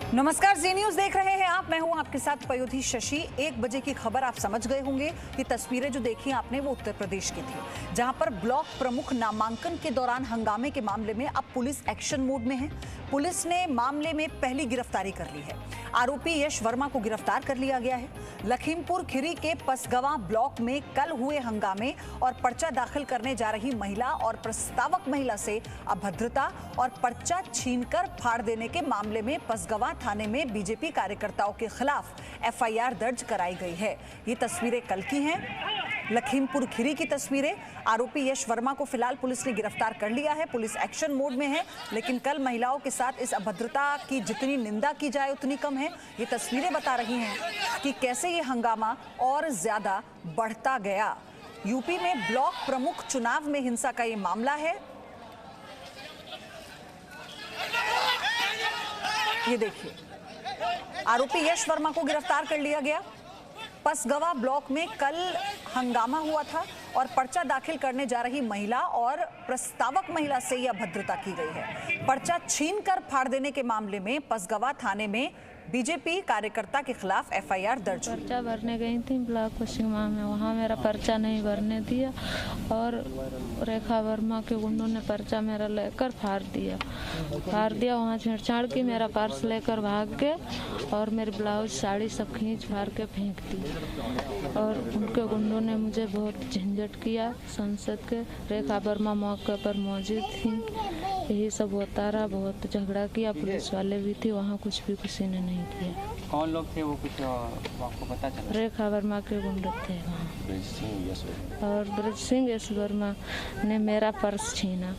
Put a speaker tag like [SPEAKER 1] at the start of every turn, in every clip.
[SPEAKER 1] नमस्कार, जी न्यूज देख रहे हैं आप। मैं हूं आपके साथ पयोधी शशि। 1 बजे की खबर आप समझ गए होंगे। ये तस्वीरें जो देखी आपने वो उत्तर प्रदेश की थी, जहां पर ब्लॉक प्रमुख नामांकन के दौरान हंगामे के मामले में अब पुलिस एक्शन मोड में है। पुलिस ने मामले में पहली गिरफ्तारी कर ली है। आरोपी यश वर्मा को गिरफ्तार कर लिया गया है। लखीमपुर खीरी के पसगवां ब्लॉक में कल हुए हंगामे और पर्चा दाखिल करने जा रही महिला और प्रस्तावक महिला से अभद्रता और पर्चा छीनकर फाड़ देने के मामले में पसगवां थाने में बीजेपी कार्यकर्ताओं के खिलाफ एफआईआर दर्ज कराई गई है। ये तस्वीरें कल की हैं, लखीमपुर खीरी की तस्वीरें। आरोपी यश वर्मा को फिलहाल पुलिस ने गिरफ्तार कर लिया है। पुलिस एक्शन मोड में है, लेकिन कल महिलाओं के साथ इस अभद्रता की जितनी निंदा की जाए उतनी कम है। ये तस्वीरें बता रही हैं कि कैसे ये हंगामा और ज्यादा बढ़ता गया। यूपी में ब्लॉक प्रमुख चुनाव में हिंसा का ये मामला है। ये देखिए, आरोपी यश वर्मा को गिरफ्तार कर लिया गया। पसगवां ब्लॉक में कल हंगामा हुआ था और पर्चा दाखिल करने जा रही महिला और प्रस्तावक महिला से यह अभद्रता की गई है। पर्चा छीनकर फाड़ देने के मामले में पसगवां थाने में बीजेपी कार्यकर्ता के खिलाफ एफआईआर दर्ज हुई।
[SPEAKER 2] पर्चा भरने गई थी ब्लॉक पश्चिमा में, वहाँ मेरा पर्चा नहीं भरने दिया और रेखा वर्मा के गुंडों ने पर्चा मेरा लेकर फाड़ दिया। वहाँ छेड़छाड़ की, मेरा पर्स लेकर भाग गए और मेरी ब्लाउज साड़ी सब खींच फाड़ के फेंक दी और उनके गुंडों ने मुझे बहुत झंझट किया। संसद के रेखा वर्मा मौके पर मौजूद थी। यही सब होता रहा, बहुत झगड़ा किया। पुलिस वाले भी थे वहाँ, कुछ भी किसी ने नहीं किया।
[SPEAKER 3] कौन लोग थे वो, कुछ आपको पता चला?
[SPEAKER 2] रेखा वर्मा के गुंडे थे वहाँ और ब्रज सिंह यश वर्मा ने मेरा पर्स छीना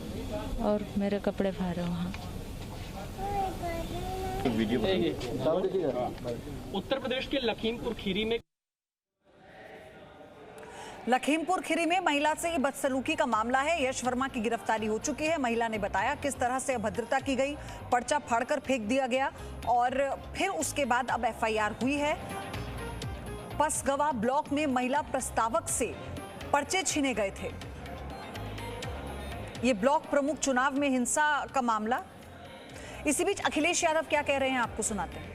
[SPEAKER 2] और मेरे कपड़े फाड़े वहाँ।
[SPEAKER 4] उत्तर प्रदेश के
[SPEAKER 1] लखीमपुर खीरी में महिला से ये बदसलूकी का मामला है। यश वर्मा की गिरफ्तारी हो चुकी है। महिला ने बताया किस तरह से अभद्रता की गई, पर्चा फाड़कर फेंक दिया गया और फिर उसके बाद अब एफआईआर हुई है। पसगवां ब्लॉक में महिला प्रस्तावक से पर्चे छीने गए थे। ये ब्लॉक प्रमुख चुनाव में हिंसा का मामला। इसी बीच अखिलेश यादव क्या कह रहे हैं आपको सुनाते हैं।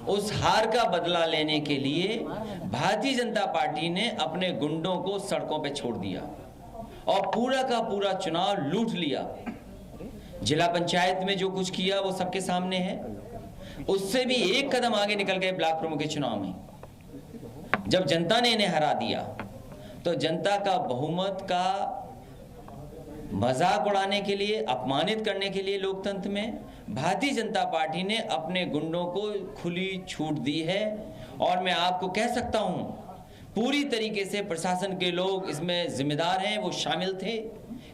[SPEAKER 5] उस हार का बदला लेने के लिए भारतीय जनता पार्टी ने अपने गुंडों को सड़कों पे छोड़ दिया और पूरा का पूरा चुनाव लूट लिया। जिला पंचायत में जो कुछ किया वो सबके सामने है। उससे भी एक कदम आगे निकल गए ब्लॉक प्रमुख के चुनाव में। जब जनता ने इन्हें हरा दिया तो जनता का बहुमत का मजाक उड़ाने के लिए, अपमानित करने के लिए लोकतंत्र में भारतीय जनता पार्टी ने अपने गुंडों को खुली छूट दी है। और मैं आपको कह सकता हूं, पूरी तरीके से प्रशासन के लोग इसमें जिम्मेदार हैं, वो शामिल थे।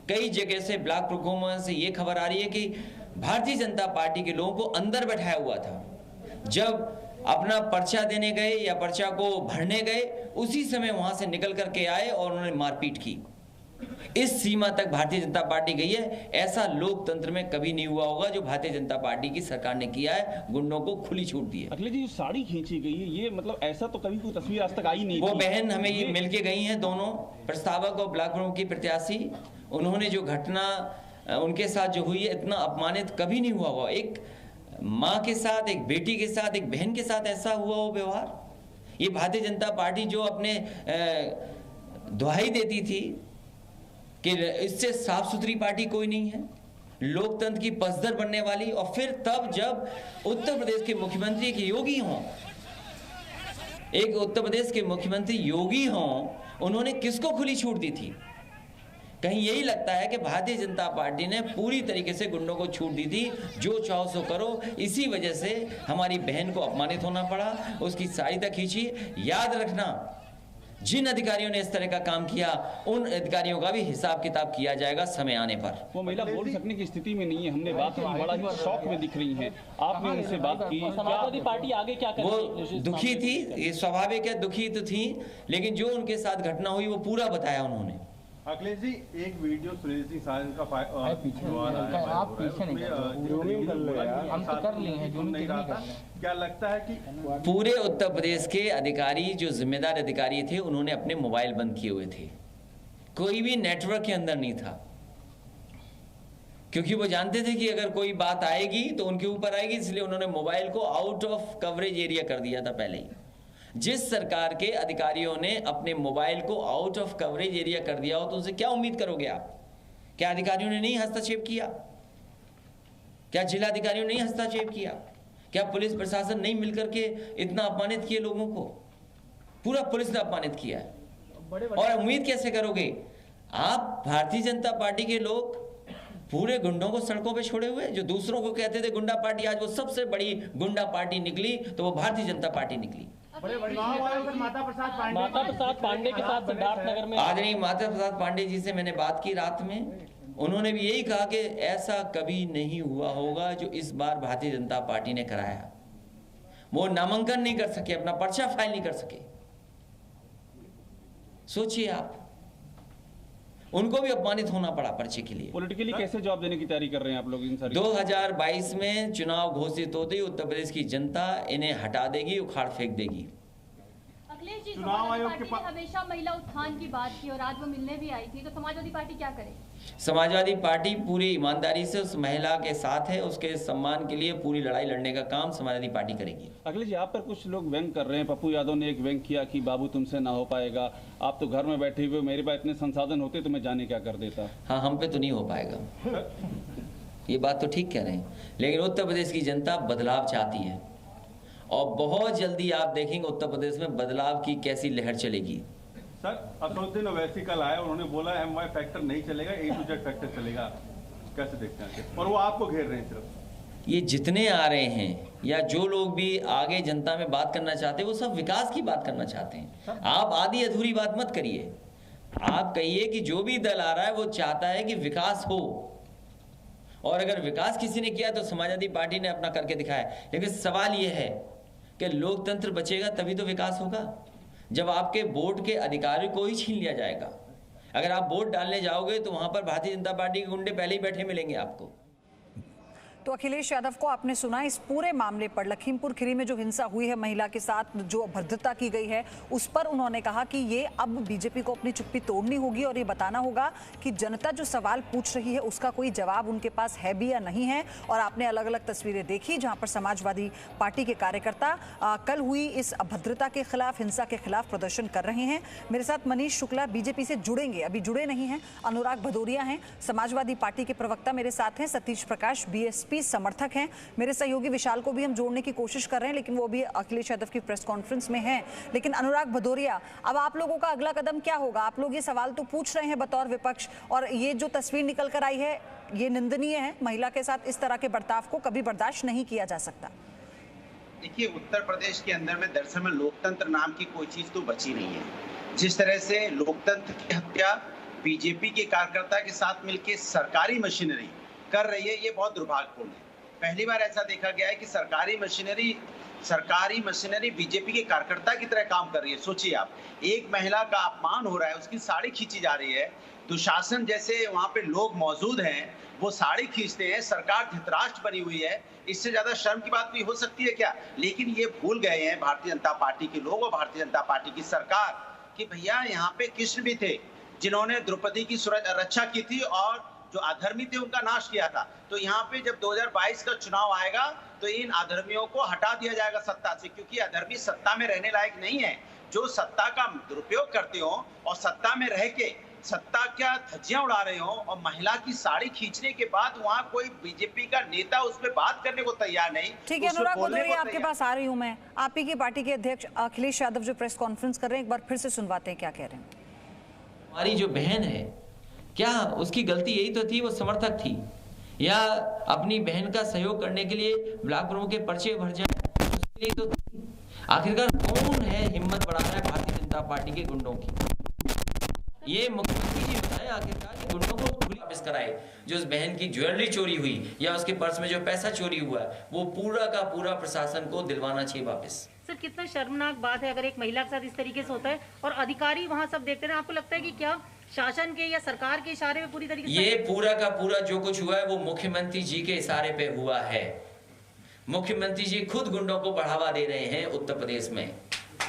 [SPEAKER 5] कई जगह से ब्लॉक प्रमुख से ये खबर आ रही है कि भारतीय जनता पार्टी के लोगों को अंदर बैठाया हुआ था। जब अपना पर्चा देने गए या पर्चा को भरने गए, उसी समय वहां से निकल करके आए और उन्होंने मारपीट की। इस सीमा तक भारतीय जनता पार्टी गई है। ऐसा लोकतंत्र में कभी नहीं हुआ होगा जो भारतीय जनता पार्टी की सरकार ने किया है। गुंडों को खुली छूट दी है।
[SPEAKER 4] अखिलेश जी, साड़ी खींची गई है, ये मतलब ऐसा तो कभी कोई तस्वीर आज तक आई नहीं।
[SPEAKER 5] वो बहन हमें ये मिलके गई हैं, दोनों प्रस्तावक और ब्लॉक प्रमुख की प्रत्याशी। उन्होंने जो घटना उनके साथ जो हुई है, इतना अपमानित कभी नहीं हुआ होगा। एक माँ के साथ, एक बेटी के साथ, एक बहन के साथ ऐसा हुआ हो व्यवहार। ये भारतीय जनता पार्टी जो अपने दुहाई देती थी कि इससे साफ सुथरी पार्टी कोई नहीं है, लोकतंत्र की पसदर बनने वाली। और फिर तब जब उत्तर प्रदेश के मुख्यमंत्री एक योगी हों, एक उत्तर प्रदेश के मुख्यमंत्री योगी हों, उन्होंने किसको खुली छूट दी थी? कहीं यही लगता है कि भारतीय जनता पार्टी ने पूरी तरीके से गुंडों को छूट दी थी, जो चाहो सो करो। इसी वजह से हमारी बहन को अपमानित होना पड़ा, उसकी साड़ी तक खींची। याद रखना, जिन अधिकारियों ने इस तरह का काम किया, उन अधिकारियों का भी हिसाब किताब किया जाएगा समय आने पर।
[SPEAKER 4] वो महिला बोल सकने की स्थिति में नहीं है। हमने बात की, बड़ा ही शौक में दिख रही हैं। आपने उनसे बात की, समाजवादी पार्टी आगे क्या कर रही है?
[SPEAKER 5] वो दुखी थी, ये स्वाभाविक है, दुखी तो थी, लेकिन जो उनके साथ घटना हुई वो पूरा बताया उन्होंने।
[SPEAKER 6] अखिलेश जी, एक वीडियो सुरेश जी साजन का
[SPEAKER 3] आप पीछे नहीं हम तो कर लिए हैं।
[SPEAKER 6] क्या लगता है कि
[SPEAKER 5] पूरे उत्तर प्रदेश के अधिकारी, जो जिम्मेदार अधिकारी थे, उन्होंने अपने मोबाइल बंद किए हुए थे। कोई भी नेटवर्क के अंदर नहीं था। क्योंकि वो जानते थे कि अगर कोई बात आएगी तो उनके ऊपर आएगी, इसलिए उन्होंने मोबाइल को आउट ऑफ कवरेज एरिया कर दिया था पहले ही। जिस सरकार के अधिकारियों ने अपने मोबाइल को आउट ऑफ कवरेज एरिया कर दिया हो तो उनसे क्या उम्मीद करोगे आप? क्या अधिकारियों ने नहीं हस्तक्षेप किया? क्या जिलाधिकारियों ने नहीं हस्तक्षेप किया? क्या पुलिस प्रशासन नहीं मिलकर के इतना अपमानित किए लोगों को? पूरा पुलिस ने अपमानित किया है। और उम्मीद कैसे करोगे आप? भारतीय जनता पार्टी के लोग पूरे गुंडों को सड़कों पे छोड़े हुए, जो दूसरों को कहते थे गुंडा पार्टी, आज वो सबसे बड़ी गुंडा पार्टी निकली तो वो भारतीय जनता पार्टी निकली।
[SPEAKER 3] माता प्रसाद पांडे के साथ सिद्धार्थ नगर में
[SPEAKER 5] आदरणीय माता प्रसाद पांडे जी से मैंने बात की रात में, उन्होंने भी यही कहा कि ऐसा कभी नहीं हुआ होगा जो इस बार भारतीय जनता पार्टी ने कराया। वो नामांकन नहीं कर सके, अपना पर्चा फाइल नहीं कर सके। सोचिए आप, उनको भी अपमानित होना पड़ा पर्चे के लिए।
[SPEAKER 4] पॉलिटिकली कैसे जवाब देने की तैयारी कर रहे हैं आप लोग इन सारी?
[SPEAKER 5] 2022 में चुनाव घोषित होते ही उत्तर प्रदेश की जनता इन्हें हटा देगी, उखाड़ फेंक देगी।
[SPEAKER 7] अखिलेश जी,
[SPEAKER 6] चुनाव आयोग
[SPEAKER 7] समाजवादी पार्टी ने हमेशा महिला उत्थान की बात की और आज वो मिलने भी आई थी, तो समाजवादी पार्टी क्या करे?
[SPEAKER 5] समाजवादी पार्टी पूरी ईमानदारी से उस महिला के साथ है, उसके सम्मान के लिए पूरी लड़ाई लड़ने का काम समाजवादी पार्टी करेगी।
[SPEAKER 4] अखिलेश जी, आप पर कुछ लोग व्यंग कर रहे हैं। पप्पू यादव ने एक व्यंग किया कि बाबू तुमसे ना हो पाएगा, आप तो घर में बैठे हुए, मेरे पास इतने संसाधन होते तो मैं जाने क्या कर देता।
[SPEAKER 5] हाँ, हम पे तो नहीं हो पाएगा, ये बात तो ठीक कह रहे हैं, लेकिन उत्तर प्रदेश की जनता बदलाव चाहती है और बहुत जल्दी आप देखेंगे उत्तर प्रदेश में बदलाव की कैसी लहर चलेगी।
[SPEAKER 6] सर, असदुद्दीन ओवैसी कल आए, उन्होंने बोला MY फैक्टर नहीं चलेगा, A to Z फैक्टर चलेगा। कैसे देखते हैं? और वो आपको घेर रहे हैं सिर्फ।
[SPEAKER 5] ये जितने आ रहे हैं या जो लोग भी आगे जनता में बात करना चाहते हैं, वो सब विकास की बात करना चाहते हैं। आप आधी अधूरी बात मत करिए, आप कहिए कि जो भी दल आ रहा है वो चाहता है कि विकास हो, और अगर विकास किसी ने किया तो समाजवादी पार्टी ने अपना करके दिखाया। लेकिन सवाल ये है कि लोकतंत्र बचेगा तभी तो विकास होगा, जब आपके वोट के अधिकार को ही छीन लिया जाएगा। अगर आप वोट डालने जाओगे तो वहां पर भारतीय जनता पार्टी के गुंडे पहले ही बैठे मिलेंगे आपको।
[SPEAKER 1] तो अखिलेश यादव को आपने सुना इस पूरे मामले पर, लखीमपुर खीरी में जो हिंसा हुई है महिला के साथ, जो अभद्रता की गई है, उस पर उन्होंने कहा कि ये अब बीजेपी को अपनी चुप्पी तोड़नी होगी और ये बताना होगा कि जनता जो सवाल पूछ रही है उसका कोई जवाब उनके पास है भी या नहीं है। और आपने अलग अलग तस्वीरें देखी जहां पर समाजवादी पार्टी के कार्यकर्ता कल हुई इस अभद्रता के खिलाफ, हिंसा के खिलाफ प्रदर्शन कर रहे हैं। मेरे साथ मनीष शुक्ला बीजेपी से जुड़ेंगे, अभी जुड़े नहीं हैं, अनुराग भदौरिया हैं समाजवादी पार्टी के प्रवक्ता मेरे साथ हैं, सतीश प्रकाश BSP समर्थक हैं, मेरे सहयोगी विशाल को भी हम जोड़ने की कोशिश कर रहे हैं लेकिन वो भी अखिलेश यादव की प्रेस कॉन्फ्रेंस में हैं। लेकिन अनुराग भदौरिया, अब आप लोगों का अगला कदम क्या होगा? आप लोग ये सवाल तो पूछ रहे हैं बतौर विपक्ष, और ये जो तस्वीर निकल कर आई है ये निंदनीय है। महिला के साथ इस तरह के बर्ताव को कभी बर्दाश्त नहीं किया जा सकता।
[SPEAKER 8] देखिए, उत्तर प्रदेश के अंदर में दरअसल में लोकतंत्र नाम की कोई चीज तो बची नहीं है। जिस तरह से लोकतंत्र की हत्या बीजेपी के कार्यकर्ता के साथ मिलकर सरकारी मशीनरी कर रही है, ये बहुत दुर्भाग्यपूर्ण है। पहली बार ऐसा देखा गया है कि सरकारी मशीनरी बीजेपी के कार्यकर्ता की तरह काम कर रही है। सोचिए आप, एक महिला का अपमान हो रहा है, उसकी साड़ी खींची जा रही है, दुशासन जैसे वहां पे लोग मौजूद हैं, वो साड़ी खींचते हैं, सरकार धृतराष्ट्र बनी हुई है। इससे ज्यादा शर्म की बात कोई हो सकती है क्या? लेकिन ये भूल गए हैं भारतीय जनता पार्टी के लोग और भारतीय जनता पार्टी की सरकार कि भैया यहाँ पे कृष्ण भी थे जिन्होंने द्रौपदी की रक्षा की थी और जो अधर्मी थे उनका नाश किया था। तो यहाँ पे जब 2022 का चुनाव आएगा तो इन अधर्मियों को हटा दिया जाएगा सत्ता से, क्योंकि अधर्मी सत्ता में रहने लायक नहीं है। जो सत्ता का दुरुपयोग करते हो और सत्ता में रह के सत्ता क्या धज्जियां उड़ा रहे हो और महिला की साड़ी खींचने के बाद वहाँ कोई बीजेपी का नेता उस पर बात करने को तैयार नहीं।
[SPEAKER 1] ठीक है अनुराग भदौरिया, आपके पास आ रही हूँ मैं। आप ही की पार्टी के अध्यक्ष अखिलेश यादव जो प्रेस कॉन्फ्रेंस कर रहे हैं, एक बार फिर से सुनवाते हैं क्या कह रहे हैं।
[SPEAKER 5] हमारी जो बहन है, क्या उसकी गलती यही तो थी, वो समर्थक थी, या अपनी बहन का सहयोग करने के लिए ब्लॉक प्रमुख के पर्चे भर जाए, उसके लिए तो थी। आखिरकार कौन है हिम्मत बढ़ा रहा है भारतीय जनता पार्टी के गुंडों की? ये मुख्यमंत्री जी बताए आखिरकार कि गुंडों को खुली वापस कराए। जो उस बहन की ज्वेलरी चोरी हुई या उसके पर्स में जो पैसा चोरी हुआ, वो पूरा का पूरा प्रशासन को दिलवाना चाहिए वापस।
[SPEAKER 9] सर, कितना शर्मनाक बात है अगर एक महिला के साथ इस तरीके से होता है और अधिकारी वहाँ सब देखते हैं। आपको लगता है कि क्या शासन के या सरकार के इशारे में पूरी तरीके से
[SPEAKER 5] ये पूरा का पूरा जो कुछ हुआ है वो मुख्यमंत्री जी के इशारे पे हुआ है। मुख्यमंत्री जी खुद गुंडों को बढ़ावा दे रहे हैं उत्तर प्रदेश में।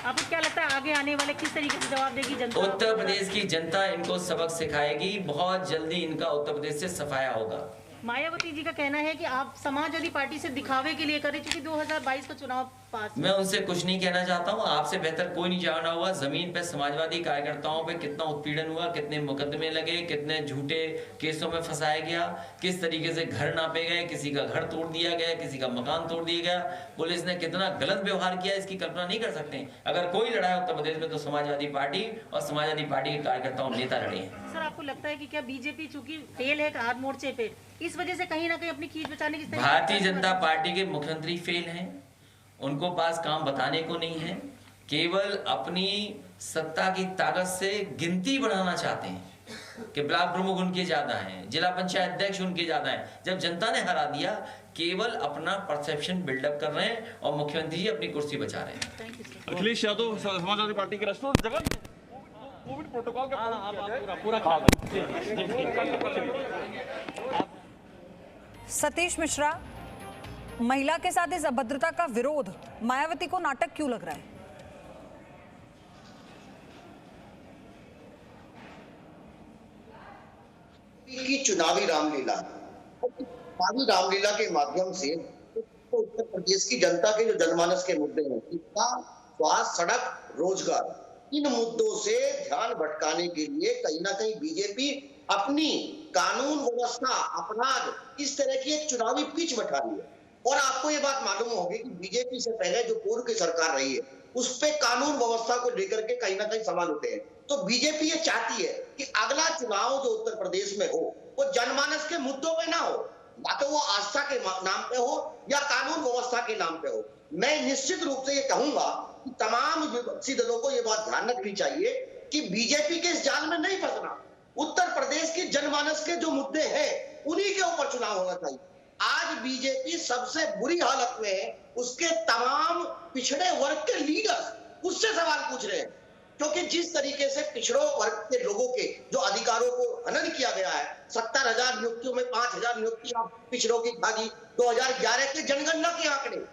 [SPEAKER 9] आपको क्या लगता है आगे आने वाले किस तरीके से जवाब देगी जनता?
[SPEAKER 5] उत्तर प्रदेश की जनता इनको सबक सिखाएगी, बहुत जल्दी इनका उत्तर प्रदेश से सफाया होगा।
[SPEAKER 9] मायावती जी का कहना है कि आप समाजवादी पार्टी से दिखावे के लिए करें, क्योंकि 2022 का चुनाव पास।
[SPEAKER 5] मैं उनसे कुछ नहीं कहना चाहता हूँ, आपसे बेहतर कोई नहीं जाना हुआ जमीन पे समाजवादी कार्यकर्ताओं पे कितना उत्पीड़न हुआ, कितने मुकदमे लगे, कितने झूठे केसों में फंसाया गया, किस तरीके से घर नापे गए, किसी का घर तोड़ दिया गया, किसी का मकान तोड़ दिया गया, पुलिस ने कितना गलत व्यवहार किया, इसकी कल्पना नहीं कर सकते। अगर कोई लड़ा है उत्तर प्रदेश में तो समाजवादी पार्टी और समाजवादी पार्टी के कार्यकर्ताओं नेता लड़े हैं।
[SPEAKER 9] सर, आपको लगता है कि क्या बीजेपी चूंकि फेल है हर मोर्चे पे, इस वजह से कहीं ना कहीं अपनी खींच बचाने की
[SPEAKER 5] भारतीय जनता पार्टी के मुख्यमंत्री फेल हैं, उनको पास काम बताने को नहीं है, केवल अपनी सत्ता की ताकत से गिनती बढ़ाना चाहते हैं कि ब्लॉक प्रमुख उनके ज्यादा हैं, जिला पंचायत अध्यक्ष उनके ज्यादा हैं। जब जनता ने हरा दिया, केवल अपना परसेप्शन बिल्डअप कर रहे हैं और मुख्यमंत्री जी अपनी कुर्सी बचा रहे हैं।
[SPEAKER 4] अखिलेश यादव समाजवादी पार्टी के रेस्टोरेंट जगह कोविड प्रोटोकॉल का पूरा
[SPEAKER 1] सतीश मिश्रा, महिला के साथ इस अभद्रता का विरोध मायावती को नाटक क्यों लग रहा है?
[SPEAKER 10] की चुनावी रामलीला के माध्यम से उत्तर प्रदेश की जनता के जो जनमानस के मुद्दे हैं, शिक्षा, स्वास्थ्य, सड़क, रोजगार, इन मुद्दों से ध्यान भटकाने के लिए कहीं ना कहीं बीजेपी अपनी कानून व्यवस्था, अपराध, इस तरह की एक चुनावी पिच बैठा रही है। और आपको ये बात मालूम होगी कि बीजेपी से पहले जो पूर्व की सरकार रही है, उस पे कानून व्यवस्था को लेकर के कहीं ना कहीं सवाल उठे हैं। तो बीजेपी ये चाहती है कि अगला चुनाव जो उत्तर प्रदेश में हो वो जनमानस के मुद्दों पे ना हो, ना तो वो आस्था के नाम पे हो या कानून व्यवस्था के नाम पे हो। मैं निश्चित रूप से ये कहूंगा कि तमाम विपक्षी दलों को ये बात ध्यान रखनी चाहिए कि बीजेपी के इस जाल में नहीं फंसना। उत्तर प्रदेश की जनमानस के जो मुद्दे हैं उन्हीं के ऊपर चुनाव होना चाहिए। आज बीजेपी सबसे बुरी हालत में है, उसके तमाम पिछड़े वर्ग के लीडर उससे सवाल पूछ रहे हैं, क्योंकि जिस तरीके से पिछड़ों वर्ग के लोगों के जो अधिकारों को हनन किया गया है, 70,000 नियुक्तियों में 5,000 नियुक्तियां पिछड़ों की खाली, 2011 के जनगणना के आंकड़े,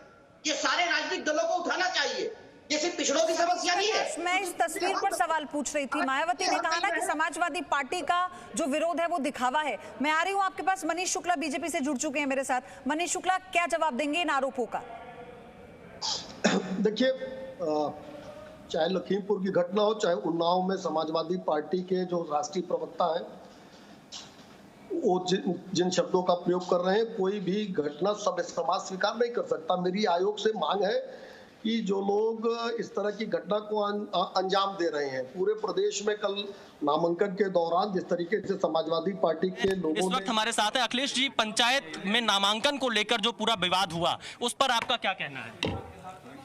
[SPEAKER 10] ये सारे राजनीतिक दलों को उठाना चाहिए। ये सिर्फ पिछड़ों की समस्या नहीं है।
[SPEAKER 1] मैं इस तस्वीर पर सवाल पूछ रही थी। मायावती ने कहा ना कि समाजवादी पार्टी का जो विरोध है वो दिखावा है। मैं आ रही हूँ आपके पास, मनीष शुक्ला बीजेपी से जुड़ चुके हैं मेरे साथ। मनीष शुक्ला, क्या जवाब देंगे इन आरोपों का?
[SPEAKER 11] देखिए, चाहे लखीमपुर की घटना हो, चाहे उन्नाव में समाजवादी पार्टी के जो राष्ट्रीय प्रवक्ता हैं वो जिन शब्दों का प्रयोग कर रहे हैं, कोई भी घटना सब समाज स्वीकार नहीं कर सकता। मेरी आयोग से मांग है कि जो लोग इस तरह की घटना को अंजाम दे रहे हैं, पूरे प्रदेश में कल नामांकन के दौरान जिस तरीके से समाजवादी पार्टी के लोगों ने।
[SPEAKER 12] इस वक्त हमारे साथ है अखिलेश जी। पंचायत में नामांकन को लेकर जो पूरा विवाद हुआ, उस पर आपका क्या कहना है?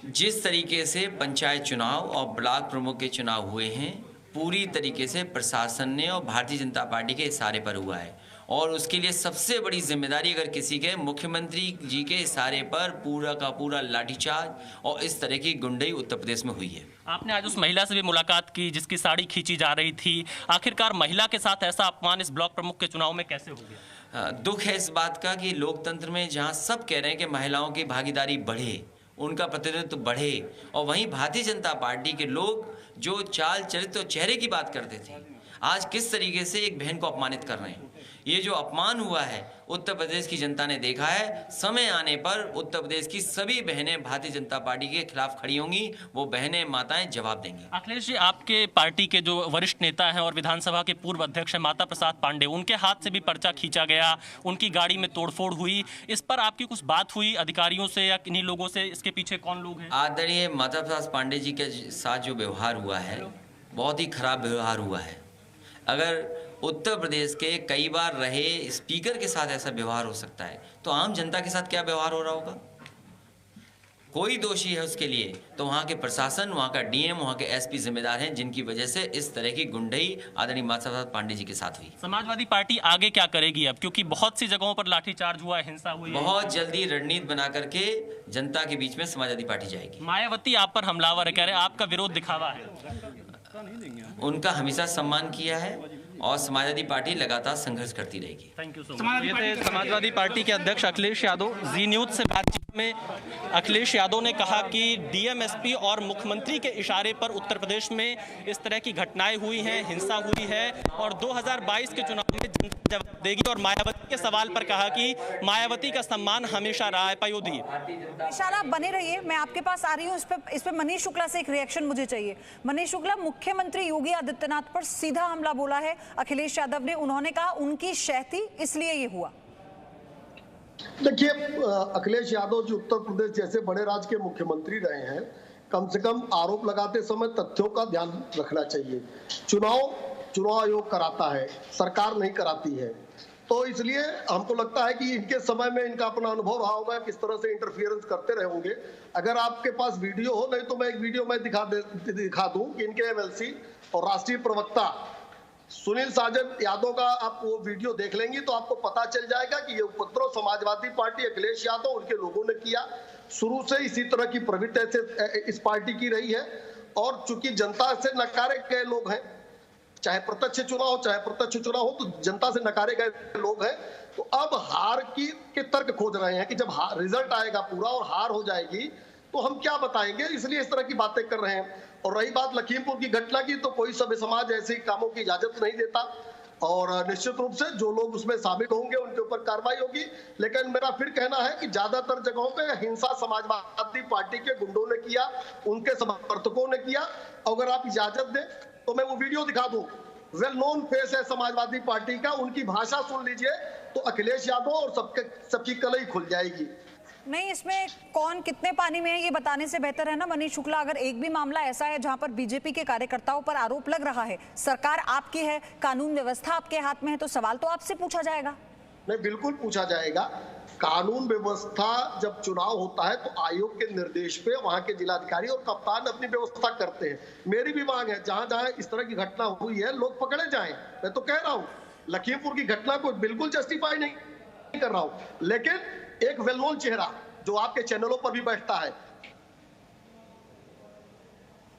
[SPEAKER 5] जिस तरीके से पंचायत चुनाव और ब्लॉक प्रमुख के चुनाव हुए हैं, पूरी तरीके से प्रशासन ने और भारतीय जनता पार्टी के इशारे पर हुआ है, और उसके लिए सबसे बड़ी जिम्मेदारी अगर किसी के, मुख्यमंत्री जी के इशारे पर पूरा का पूरा लाठीचार्ज और इस तरह की गुंडई उत्तर प्रदेश में हुई है।
[SPEAKER 12] आपने आज उस महिला से भी मुलाकात की जिसकी साड़ी खींची जा रही थी। आखिरकार महिला के साथ ऐसा अपमान इस ब्लॉक प्रमुख के चुनाव में कैसे हो गया?
[SPEAKER 5] दुख है इस बात का कि लोकतंत्र में जहां सब कह रहे हैं कि महिलाओं की भागीदारी बढ़े, उनका प्रतिनिधित्व बढ़े, और वहीं भारतीय जनता पार्टी के लोग जो चाल चरित्र और चेहरे की बात करते थे, आज किस तरीके से एक बहन को अपमानित कर रहे हैं। ये जो अपमान हुआ है उत्तर प्रदेश की जनता ने देखा है। समय आने पर उत्तर प्रदेश की सभी बहनें भारतीय जनता पार्टी के खिलाफ खड़ी होंगी, वो बहनें माताएं जवाब देंगी।
[SPEAKER 12] अखिलेश जी, आपके पार्टी के जो वरिष्ठ नेता हैं और विधानसभा के पूर्व अध्यक्ष हैं माता प्रसाद पांडे, उनके हाथ से भी पर्चा खींचा गया, उनकी गाड़ी में तोड़फोड़ हुई। इस पर आपकी कुछ बात हुई अधिकारियों से या किन्हीं लोगों से? इसके पीछे कौन लोग हैं?
[SPEAKER 5] आदरणीय माता प्रसाद पांडे जी के साथ जो व्यवहार हुआ है, बहुत ही खराब व्यवहार हुआ है। अगर उत्तर प्रदेश के कई बार रहे स्पीकर के साथ ऐसा व्यवहार हो सकता है, तो आम जनता के साथ क्या व्यवहार हो रहा होगा? कोई दोषी है उसके लिए तो वहाँ के प्रशासन, वहाँ का डीएम, वहाँ के एसपी जिम्मेदार हैं, जिनकी वजह से इस तरह की गुंडई आदरणीय माता प्रसाद पांडे जी के साथ हुई।
[SPEAKER 12] समाजवादी पार्टी आगे क्या करेगी अब, क्योंकि बहुत सी जगहों पर लाठीचार्ज हुआ है, हिंसा हुई है?
[SPEAKER 5] बहुत जल्दी रणनीति बना करके जनता के बीच में समाजवादी पार्टी जाएगी।
[SPEAKER 12] मायावती आप पर हमलावर है, कह रहे हैं आपका विरोध दिखावा है।
[SPEAKER 5] उनका हमेशा सम्मान किया है और समाजवादी पार्टी लगातार संघर्ष करती रहेगी।
[SPEAKER 12] Thank you so much. ये थे समाजवादी पार्टी के अध्यक्ष अखिलेश यादव। जी न्यूज से बातचीत में अखिलेश यादव ने कहा कि डीएमएसपी और मुख्यमंत्री के इशारे पर उत्तर प्रदेश में इस तरह की घटनाएं हुई हैं, हिंसा हुई है, और 2022 के चुनाव में जनता जवाब देगी। और मायावती के सवाल पर कहा कि मायावती का सम्मान हमेशा रहा है। पयोधी,
[SPEAKER 1] विशाल आप बने रहिए, मैं आपके पास आ रही हूँ। इस पे मनीष शुक्ला से एक रिएक्शन मुझे चाहिए। मनीष शुक्ला, मुख्यमंत्री योगी आदित्यनाथ पर सीधा हमला बोला है अखिलेश यादव ने। उन्होंने कहा उनकी शह थी इसलिए ये हुआ।
[SPEAKER 11] देखिए, अखिलेश यादव जी उत्तर प्रदेश जैसे बड़े राज्य के मुख्यमंत्री रहे हैं, कम से कम आरोप लगाते समय तथ्यों का ध्यान रखना चाहिए। चुनाव आयोग कराता है, सरकार नहीं कराती है। तो इसलिए हमको लगता है कि इनके समय में इनका अपना अनुभव रहा होगा किस तरह से इंटरफियरेंस करते रहे होंगे। अगर आपके पास वीडियो हो, नहीं तो मैं एक वीडियो में दिखा दूं कि इनके एमएलसी और राष्ट्रीय प्रवक्ता सुनील साजन यादव का आप वो वीडियो देख लेंगे तो आपको पता चल जाएगा कि ये उपद्रव समाजवादी पार्टी अखिलेश यादव उनके लोगों ने किया। शुरू से इसी तरह की प्रवृत्ति से इस पार्टी की रही है। और चूंकि जनता से नकारे गए लोग हैं, चाहे प्रत्यक्ष चुनाव हो चाहे प्रत्यक्ष चुनाव हो, तो जनता से नकारे गए लोग हैं। तो अब हार के तर्क खोज रहे हैं कि जब रिजल्ट आएगा पूरा और हार हो जाएगी तो हम क्या बताएंगे, इसलिए इस तरह की बातें कर रहे हैं। और रही बात लखीमपुर की घटना की, तो कोई सभ्य समाज ऐसे कामों की इजाजत नहीं देता और निश्चित रूप से जो लोग उसमें शामिल होंगे उनके ऊपर कार्रवाई होगी। लेकिन मेरा फिर कहना है कि ज्यादातर जगहों पे हिंसा समाजवादी पार्टी के गुंडों ने किया, उनके समर्थकों ने किया। अगर आप इजाजत दें तो मैं वो वीडियो दिखा दूं, वेल नोन फेस है समाजवादी पार्टी का, उनकी भाषा सुन लीजिए तो अखिलेश यादव और सबकी कलई खुल जाएगी।
[SPEAKER 1] नहीं, इसमें कौन कितने पानी में है ये बताने से बेहतर है ना मनीष शुक्ला, अगर एक भी मामला ऐसा है जहां पर बीजेपी के कार्यकर्ताओं पर आरोप लग रहा है, सरकार आपकी है, कानून व्यवस्था आपके हाथ में है, तो सवाल तो आपसे पूछा जाएगा।
[SPEAKER 11] नहीं, बिल्कुल पूछा जाएगा। कानून व्यवस्था जब चुनाव होता है तो आयोग के निर्देश पे वहां के जिलाधिकारी और कप्तान अपनी व्यवस्था करते हैं। मेरी भी मांग है जहां जहां इस तरह की घटना हुई है लोग पकड़े जाएं। मैं तो कह रहा हूं लखीमपुर की घटना को बिल्कुल जस्टिफाई नहीं कर रहा हूं, लेकिन एक वेल नोन चेहरा जो आपके चैनलों पर भी बैठता है।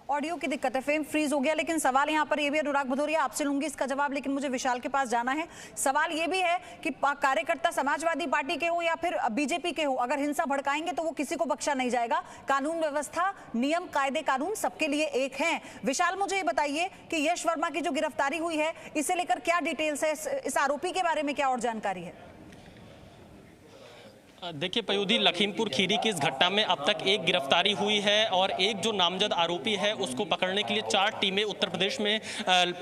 [SPEAKER 1] ऑडियो की दिक्कत है, फेम फ्रीज हो गया। लेकिन सवाल यहाँ पर ये भी, अनुराग भदौरिया आपसे लूंगी इसका जवाब, लेकिन मुझे विशाल के पास जाना है। सवाल ये भी है कि कार्यकर्ता समाजवादी पार्टी के हो या फिर बीजेपी के हो, अगर हिंसा भड़काएंगे तो वो किसी को बख्शा नहीं जाएगा। कानून व्यवस्था, नियम, कायदे कानून सबके लिए एक हैं। विशाल, मुझे ये बताइए कि यश वर्मा की जो गिरफ्तारी हुई है, इसे लेकर क्या डिटेल्स है, इस आरोपी के बारे में क्या और जानकारी है?
[SPEAKER 12] देखिए पयोधी, लखीमपुर खीरी की इस घटना में अब तक एक गिरफ्तारी हुई है और एक जो नामजद आरोपी है उसको पकड़ने के लिए 4 टीमें उत्तर प्रदेश में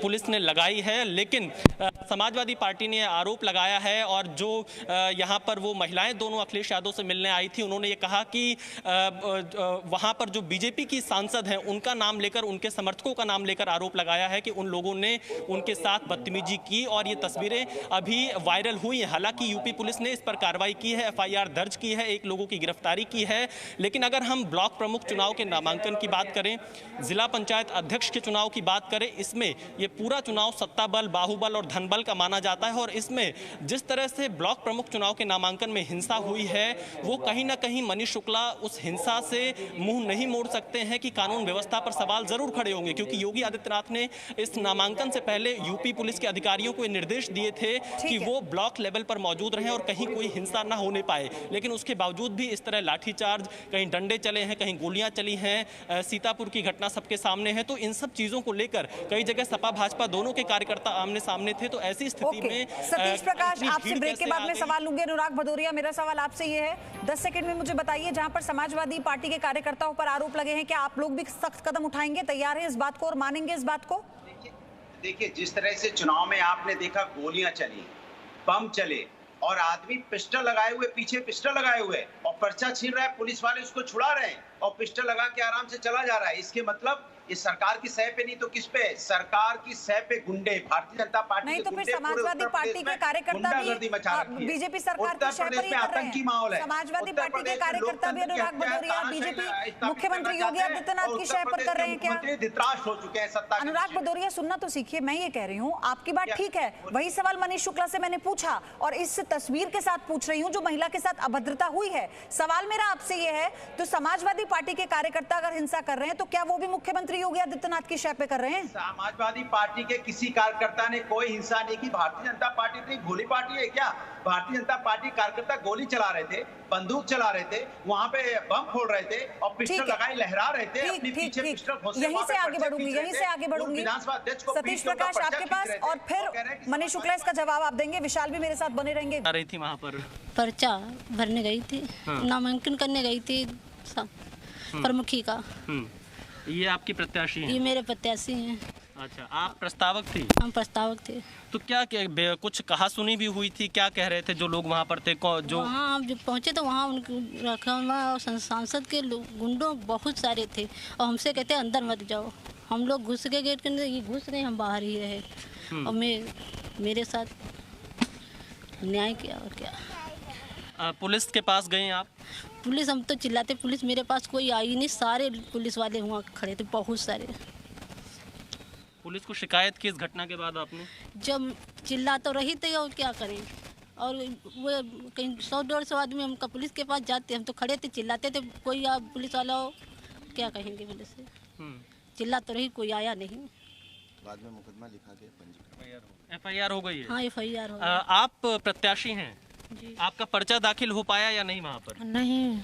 [SPEAKER 12] पुलिस ने लगाई है। लेकिन समाजवादी पार्टी ने आरोप लगाया है और जो यहाँ पर वो महिलाएं दोनों अखिलेश यादव से मिलने आई थी, उन्होंने ये कहा कि वहाँ पर जो बीजेपी की सांसद हैं उनका नाम लेकर, उनके समर्थकों का नाम लेकर आरोप लगाया है कि उन लोगों ने उनके साथ बदतमीजी की और ये तस्वीरें अभी वायरल हुई हैं। हालांकि यूपी पुलिस ने इस पर कार्रवाई की है, FIR दर्ज की है, एक लोगों की गिरफ्तारी की है। लेकिन अगर हम ब्लॉक प्रमुख चुनाव के नामांकन की बात करें, जिला पंचायत अध्यक्ष के चुनाव की बात करें, इसमें ये पूरा चुनाव सत्ता बल, बाहुबल और धनबल का माना जाता है। और इसमें जिस तरह से ब्लॉक प्रमुख चुनाव के नामांकन में हिंसा हुई है, वो कहीं ना कहीं मनीष शुक्ला उस हिंसा से मुंह नहीं मोड़ सकते हैं कि कानून व्यवस्था पर सवाल जरूर खड़े होंगे। क्योंकि योगी आदित्यनाथ ने इस नामांकन से पहले यूपी पुलिस के अधिकारियों को निर्देश दिए थे कि वो ब्लॉक लेवल पर मौजूद रहें और कहीं कोई हिंसा ना होने पाए। लेकिन उसके बावजूद भी इस तरह लाठीचार्ज, कहीं डंडे चले हैं, कहीं गोलियां चली हैं, सीतापुर की घटना सबके सामने है। तो इन सब चीजों को लेकर कई जगह सपा भाजपा दोनों के कार्यकर्ता आमने सामने थे। तो ऐसी स्थिति में
[SPEAKER 1] सतीश प्रकाश, आपसे ब्रेक के बाद में सवाल लूंगी। अनुराग भदौरिया, मेरा सवाल आपसे ये है, 10 सेकंड में मुझे बताइए, जहां पर समाजवादी पार्टी के कार्यकर्ताओं पर आरोप लगे हैं, क्या आप लोग भी सख्त कदम उठाएंगे, तैयार हैं इस बात को और मानेंगे इस बात को?
[SPEAKER 8] देखिए, जिस तरह से चुनाव में आपने देखा गोलियां चली, बम चले और आदमी पिस्टल लगाए हुए, पीछे पिस्टल लगाए हुए और पर्चा छीन रहा है, पुलिस वाले उसको छुड़ा रहे हैं और पिस्टल लगा के आराम से चला जा रहा है। इसके मतलब ये सरकार की सह पे नहीं तो किस पे? सरकार की सह पे गुंडे, भारतीय जनता पार्टी
[SPEAKER 1] नहीं तो फिर समाजवादी पार्टी के कार्यकर्ता भी बीजेपी सरकार की सह पर ही कर रहे हैं। समाजवादी पार्टी के कार्यकर्ता भी, अनुराग भदौरिया, बीजेपी मुख्यमंत्री योगी आदित्यनाथ की शह पर कर रहे हैं क्या?
[SPEAKER 8] धृतराष्ट्र हो चुके हैं सत्ता।
[SPEAKER 1] अनुराग भदौरिया, सुनना तो सीखिए, मैं ये कह रही हूँ, आपकी बात ठीक है, वही सवाल मनीष शुक्ला से मैंने पूछा और इस तस्वीर के साथ पूछ रही हूँ जो महिला के साथ अभद्रता हुई है। सवाल मेरा आपसे ये है, तो समाजवादी पार्टी के कार्यकर्ता अगर हिंसा कर रहे हैं तो क्या वो भी मुख्यमंत्री योगी आदित्यनाथ की शय पे कर रहे हैं?
[SPEAKER 8] समाजवादी पार्टी के किसी कार्यकर्ता ने कोई हिंसा नहीं की। भारतीय जनता पार्टी इतनी भोली पार्टी है क्या? भारतीय जनता पार्टी कार्यकर्ता गोली चला रहे थे, बंदूक चला रहे थे, वहां पे बम फोड़ रहे थे और पिस्टल लगाए लहरा रहे थे, अपने पीछे पिस्टल घोंसे।
[SPEAKER 1] यहीं से आगे बढ़ूंगी
[SPEAKER 8] विधानसभा अध्यक्ष को
[SPEAKER 1] सतीश प्रकाश आपके पास, और फिर मनीष शुक्ला इसका जवाब आप देंगे। विशाल भी मेरे साथ बने रहेंगे।
[SPEAKER 12] आ रही थी वहाँ पर
[SPEAKER 13] पर्चा भरने गई थी, नामांकन करने गई थी प्रमुखी का।
[SPEAKER 12] ये आपकी प्रत्याशी हैं?
[SPEAKER 13] ये मेरे प्रत्याशी हैं।
[SPEAKER 12] अच्छा, आप प्रस्तावक थी?
[SPEAKER 13] हम प्रस्तावक थे।
[SPEAKER 12] तो क्या कुछ कहा सुनी भी हुई थी? क्या कह रहे थे जो लोग वहाँ पर थे? जो
[SPEAKER 13] वहाँ जब पहुँचे तो वहाँ उनके और सांसद के गुंडों बहुत सारे थे और हमसे कहते अंदर मत जाओ। हम लोग घुस गए गेट के अंदर, ये घुस गए, हम बाहर ही रहे और मेरे साथ न्याय किया। और क्या
[SPEAKER 12] पुलिस के पास गए आप?
[SPEAKER 13] पुलिस, हम तो चिल्लाते, पुलिस मेरे पास कोई आई नहीं। सारे पुलिस वाले वहाँ खड़े थे, बहुत सारे।
[SPEAKER 12] पुलिस को शिकायत की इस घटना के बाद आपने?
[SPEAKER 13] जब चिल्ला तो रही थी और क्या करें, और वो कहीं 100-150 आदमी हमका पुलिस के पास जाते, हम तो खड़े थे, चिल्लाते थे। कोई आप पुलिस वाला हो, क्या कहेंगे पुलिस से? चिल्ला तो रही, कोई आया नहीं।
[SPEAKER 14] बाद में मुकदमा लिखा गया,
[SPEAKER 12] FIR हो गई है?
[SPEAKER 13] हाँ, FIR हो गई।
[SPEAKER 12] आप प्रत्याशी हैं जी। आपका पर्चा दाखिल हो पाया या नहीं वहाँ पर?
[SPEAKER 2] नहीं,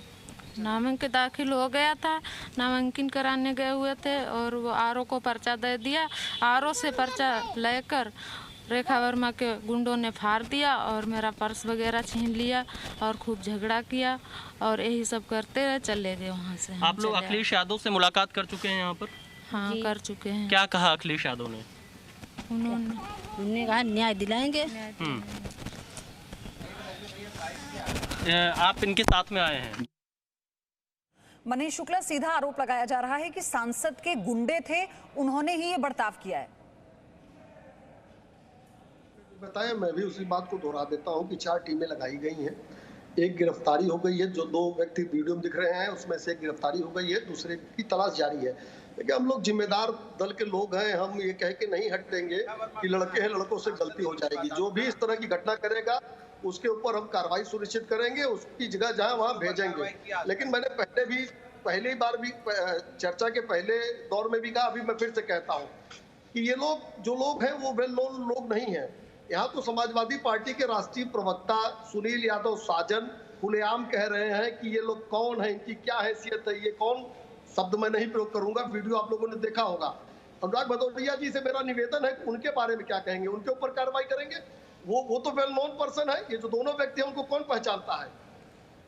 [SPEAKER 2] नामांकन दाखिल हो गया था, नामांकन कराने गए हुए थे और वो RO को पर्चा दे दिया। RO से पर्चा लेकर रेखा वर्मा के गुंडों ने फाड़ दिया और मेरा पर्स वगैरह छीन लिया और खूब झगड़ा किया और यही सब करते रहे, चले गए वहाँ से।
[SPEAKER 12] आप लोग अखिलेश यादव से मुलाकात कर चुके हैं यहाँ पर?
[SPEAKER 2] हाँ, कर चुके हैं।
[SPEAKER 12] क्या कहा अखिलेश यादव ने?
[SPEAKER 13] उन्होंने कहा न्याय दिलाएंगे।
[SPEAKER 12] आप इनके साथ में आए हैं?
[SPEAKER 1] मनीष शुक्ला, सीधा आरोप लगाया जा रहा है कि सांसद के गुंडे थे, उन्होंने ही ये बर्ताव किया है।
[SPEAKER 11] बताया, मैं भी उसी बात को दोहरा देता हूं कि 4 टीमें लगाई गई हैं। एक गिरफ्तारी हो गई है, जो 2 व्यक्ति वीडियो में दिख रहे हैं उसमें से एक गिरफ्तारी हो गई है, दूसरे की तलाश जारी है। लेकिन हम लोग जिम्मेदार दल के लोग हैं, हम ये कह के नहीं हट देंगे कि लड़के हैं, लड़कों से गलती हो जाएगी। जो भी इस तरह की घटना करेगा उसके ऊपर हम कार्रवाई सुनिश्चित करेंगे, उसकी जगह जहां वहां भेजेंगे। लेकिन मैंने पहली बार भी चर्चा के पहले दौर में भी कहा, अभी मैं फिर से कहता हूं कि ये लोग जो लोग हैं वो वेल नोन लोग नहीं हैं। यहाँ तो समाजवादी पार्टी के राष्ट्रीय प्रवक्ता सुनील यादव साजन खुलेआम कह रहे हैं कि ये लोग कौन है, इनकी क्या हैसियत है। ये कौन शब्द मैं नहीं प्रयोग करूंगा, वीडियो आप लोगों ने देखा होगा। अनुराग भदौरिया जी से मेरा निवेदन है कि उनके बारे में क्या कहेंगे, उनके ऊपर कार्रवाई करेंगे। वो तो वेल नोन पर्सन है। ये जो दोनों व्यक्ति हैं उनको कौन पहचानता है,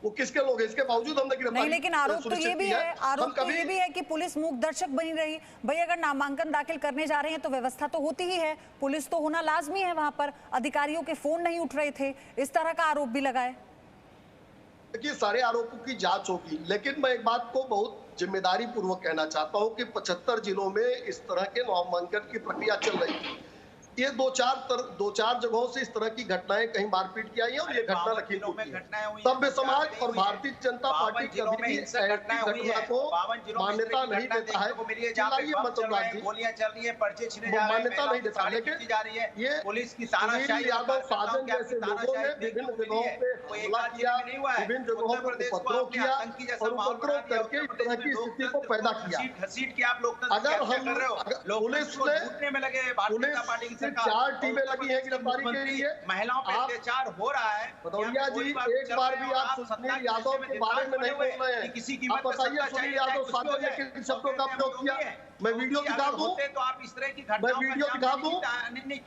[SPEAKER 11] वो किसके लोग हैं? इसके बावजूद हमने
[SPEAKER 1] नहीं, लेकिन आरोप तो ये भी है, आरोप तो ये भी है कि पुलिस मूक दर्शक बनी रही। भाई, अगर नामांकन दाखिल करने जा रहे हैं तो व्यवस्था तो होती ही है, पुलिस तो होना लाजमी है वहां पर। अधिकारियों के फोन नहीं उठ रहे थे, इस तरह का आरोप भी लगाए।
[SPEAKER 11] देखिए, सारे आरोपों की जांच होगी, लेकिन मैं एक बात को बहुत जिम्मेदारी पूर्वक कहना चाहता हूं कि 75 जिलों में इस तरह के नामांकन की प्रक्रिया चल रही थी। ये 2-4 जगहों से इस तरह की घटनाएं कहीं मारपीट की आई है और ये घटना लखीमपुर की है। सभ्य समाज और भारतीय जनता पार्टी कभी भी ऐसी घटना को मान्यता नहीं देता है। चिल्लाइए मत अनुराग जी,
[SPEAKER 8] गोलियां चल रही है, पर्चे छिने जा रहे हैं,
[SPEAKER 11] मान्यता नहीं देता। लेकिन ये
[SPEAKER 8] पुलिस की तानाशाही,
[SPEAKER 11] यादव साजन जैसे लोगों ने विभिन्न जगहों पे हमला किया, विभिन्न जगहों पर उपद्रव किया और उपद्रव करके इस तरह की स्थिति को पैदा किया।
[SPEAKER 8] घसीट के आप लोग
[SPEAKER 11] अगर हम पुलिस ने 4 टीमें लगी हैं गिरफ्तारी के लिए,
[SPEAKER 8] महिलाओं पर अत्याचार हो रहा है।
[SPEAKER 11] भदौरिया जी, एक बार भी आप सुनील यादव के बारे में नहीं बोल रहे हैं। आप बताइए, सुनील यादव साजन ने किन शब्दों का प्रयोग किया? मैं वीडियो दिखा दूं,
[SPEAKER 8] तो आप इस तरह की
[SPEAKER 11] मैं वीडियो दिखा दूं